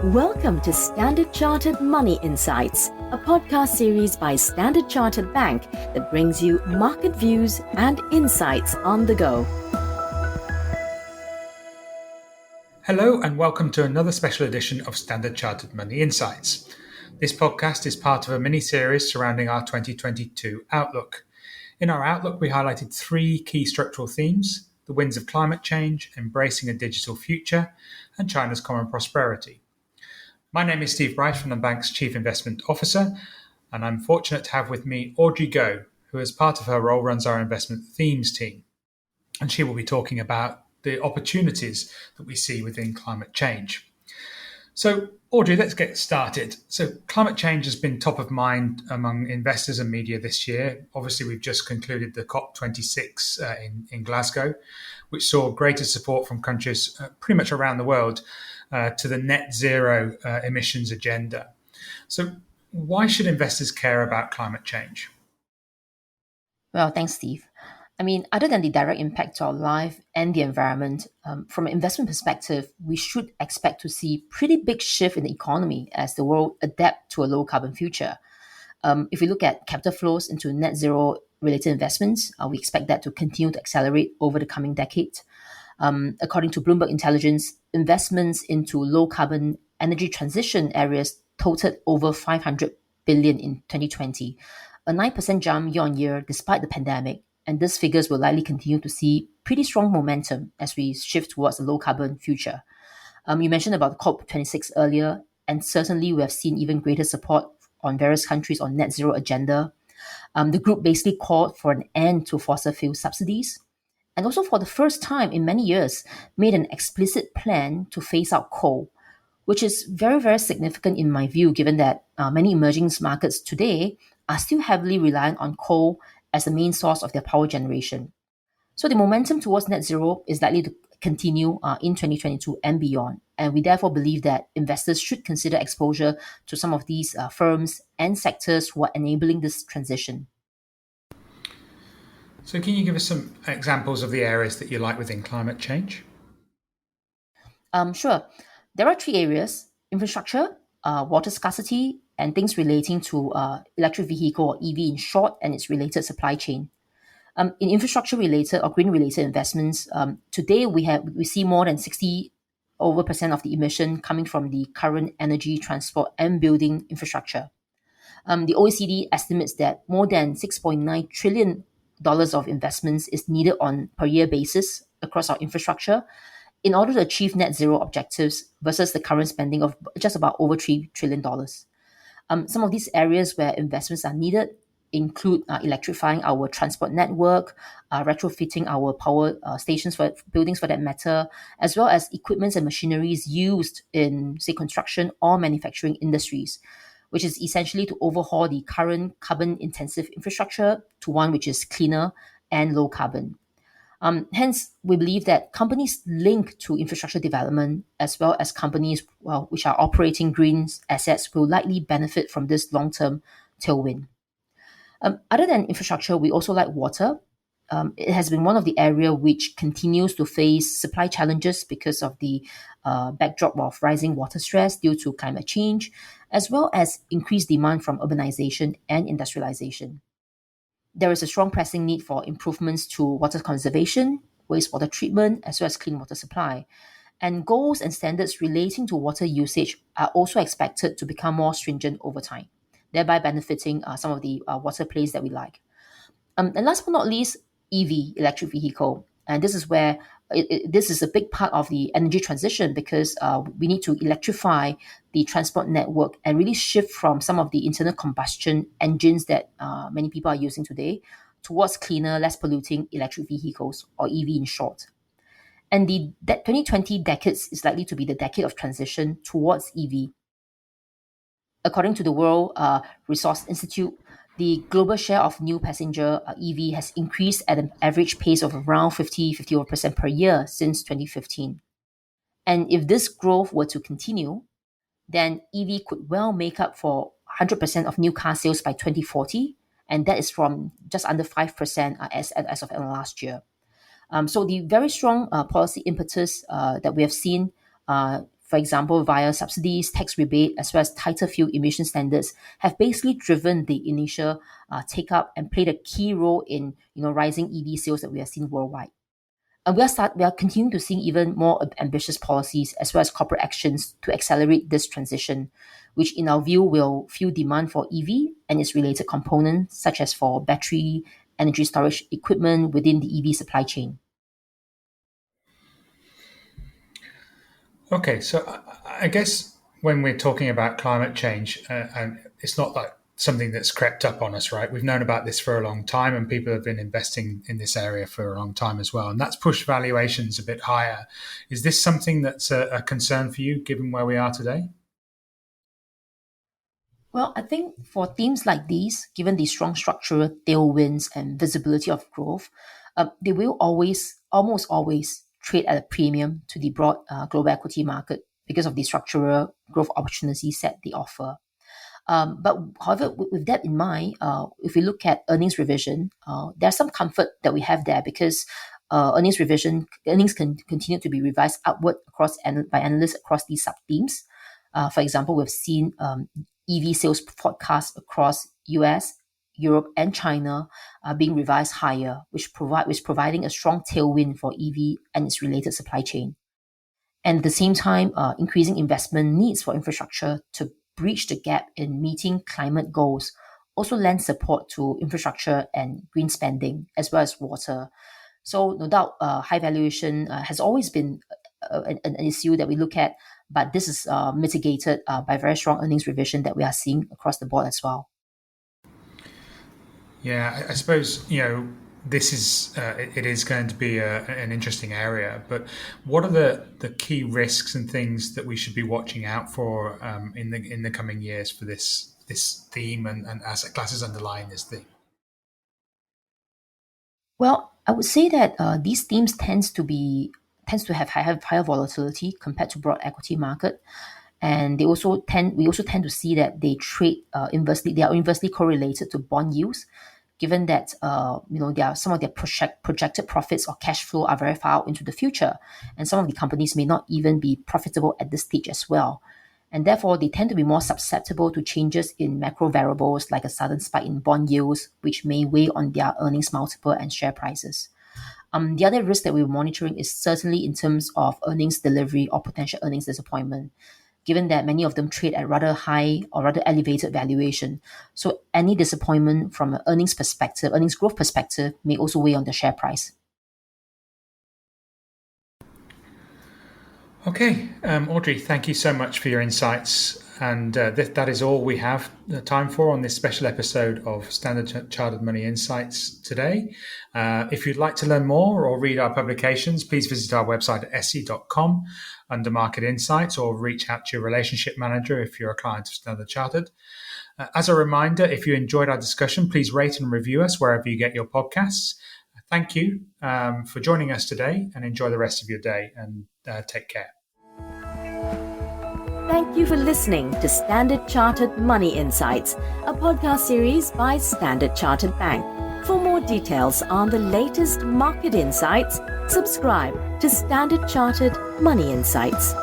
Welcome to Standard Chartered Money Insights, a podcast series by Standard Chartered Bank that brings you market views and insights on the go. Hello and welcome to another special edition of Standard Chartered Money Insights. This podcast is part of a mini-series surrounding our 2022 outlook. In our outlook, we highlighted three key structural themes: the winds of climate change, embracing a digital future, and China's common prosperity. My name is Steve Brice from the bank's Chief Investment Officer, and I'm fortunate to have with me Audrey Go, who as part of her role runs our investment themes team. And she will be talking about the opportunities that we see within climate change. So, Audrey, let's get started. So, climate change has been top of mind among investors and media this year. Obviously, we've just concluded the COP26 in Glasgow, which saw greater support from countries pretty much around the world to the net zero emissions agenda. So, why should investors care about climate change? Well, thanks, Steve. Other than the direct impact to our life and the environment, from an investment perspective, we should expect to see pretty big shift in the economy as the world adapt to a low carbon future. If we look at capital flows into net zero related investments, we expect that to continue to accelerate over the coming decade. According to Bloomberg Intelligence, investments into low carbon energy transition areas totaled over 500 billion in 2020, a 9% jump year on year despite the pandemic. And these figures will likely continue to see pretty strong momentum as we shift towards a low carbon future. You mentioned about COP26 earlier, and certainly we have seen even greater support on various countries on net zero agenda. The group basically called for an end to fossil fuel subsidies, and also for the first time in many years made an explicit plan to phase out coal, which is very, very significant in my view, given that many emerging markets today are still heavily reliant on coal as the main source of their power generation. So the momentum towards net zero is likely to continue in 2022 and beyond. And we therefore believe that investors should consider exposure to some of these firms and sectors who are enabling this transition. So can you give us some examples of the areas that you like within climate change? Sure. There are three areas: infrastructure, water scarcity, and things relating to electric vehicle or EV in short, and its related supply chain. In infrastructure related or green related investments, today we see more than 60% of the emission coming from the current energy, transport, and building infrastructure. The OECD estimates that more than $6.9 trillion of investments is needed on per year basis across our infrastructure in order to achieve net zero objectives versus the current spending of just about over $3 trillion. Some of these areas where investments are needed include electrifying our transport network, retrofitting our power stations for buildings for that matter, as well as equipments and machineries used in, say, construction or manufacturing industries, which is essentially to overhaul the current carbon-intensive infrastructure to one which is cleaner and low carbon. Hence, we believe that companies linked to infrastructure development, as well as companies which are operating green assets, will likely benefit from this long-term tailwind. Other than infrastructure, we also like water. It has been one of the areas which continues to face supply challenges because of the backdrop of rising water stress due to climate change, as well as increased demand from urbanization and industrialization. There is a strong pressing need for improvements to water conservation, wastewater treatment, as well as clean water supply. And goals and standards relating to water usage are also expected to become more stringent over time, thereby benefiting some of the water plays that we like. And last but not least, EV, electric vehicle. And this is where this is a big part of the energy transition because we need to electrify the transport network and really shift from some of the internal combustion engines that many people are using today towards cleaner, less polluting electric vehicles, or EV in short. And the 2020 decades is likely to be the decade of transition towards EV. According to the World Resource Institute, the global share of new passenger EV has increased at an average pace of around 50% per year since 2015. And if this growth were to continue, then EV could well make up for 100% of new car sales by 2040, and that is from just under 5% as of last year. So the very strong policy impetus that we have seen for example, via subsidies, tax rebate, as well as tighter fuel emission standards, have basically driven the initial take-up and played a key role in rising EV sales that we have seen worldwide. And we are continuing to see even more ambitious policies as well as corporate actions to accelerate this transition, which in our view will fuel demand for EV and its related components, such as for battery, energy storage equipment within the EV supply chain. Okay, so I guess when we're talking about climate change, and it's not like something that's crept up on us, right? We've known about this for a long time, and people have been investing in this area for a long time as well, and that's pushed valuations a bit higher. Is this something that's a concern for you, given where we are today? Well, I think for themes like these, given the strong structural tailwinds and visibility of growth, they will almost always, trade at a premium to the broad global equity market because of the structural growth opportunities that they offer. But however, with that in mind, if we look at earnings revision, there's some comfort that we have there because earnings can continue to be revised upward by analysts across these sub-themes. For example, we've seen EV sales forecasts across US, Europe, and China being revised higher, which providing a strong tailwind for EV and its related supply chain. And at the same time, increasing investment needs for infrastructure to bridge the gap in meeting climate goals also lends support to infrastructure and green spending, as well as water. So no doubt, high valuation has always been an issue that we look at, but this is mitigated by very strong earnings revision that we are seeing across the board as well. Yeah, I suppose, this is it is going to be an interesting area, but what are the key risks and things that we should be watching out for in the coming years for this theme and asset classes underlying this theme? Well, I would say that these themes tends to have higher volatility compared to broad equity market, and we also tend to see that they trade inversely. They are inversely correlated to bond yields, given that some of their projected profits or cash flow are very far out into the future, and some of the companies may not even be profitable at this stage as well. And therefore, they tend to be more susceptible to changes in macro variables like a sudden spike in bond yields, which may weigh on their earnings multiple and share prices. The other risk that we're monitoring is certainly in terms of earnings delivery or potential earnings disappointment, given that many of them trade at rather high or rather elevated valuation. So any disappointment from an earnings growth perspective, may also weigh on the share price. Okay, Audrey, thank you so much for your insights. And that is all we have time for on this special episode of Standard Chartered Money Insights today. If you'd like to learn more or read our publications, please visit our website at se.com under Market Insights, or reach out to your relationship manager if you're a client of Standard Chartered. As a reminder, if you enjoyed our discussion, please rate and review us wherever you get your podcasts. Thank you for joining us today, and enjoy the rest of your day, and take care. Thank you for listening to Standard Chartered Money Insights, a podcast series by Standard Chartered Bank. For more details on the latest market insights, subscribe to Standard Chartered Money Insights.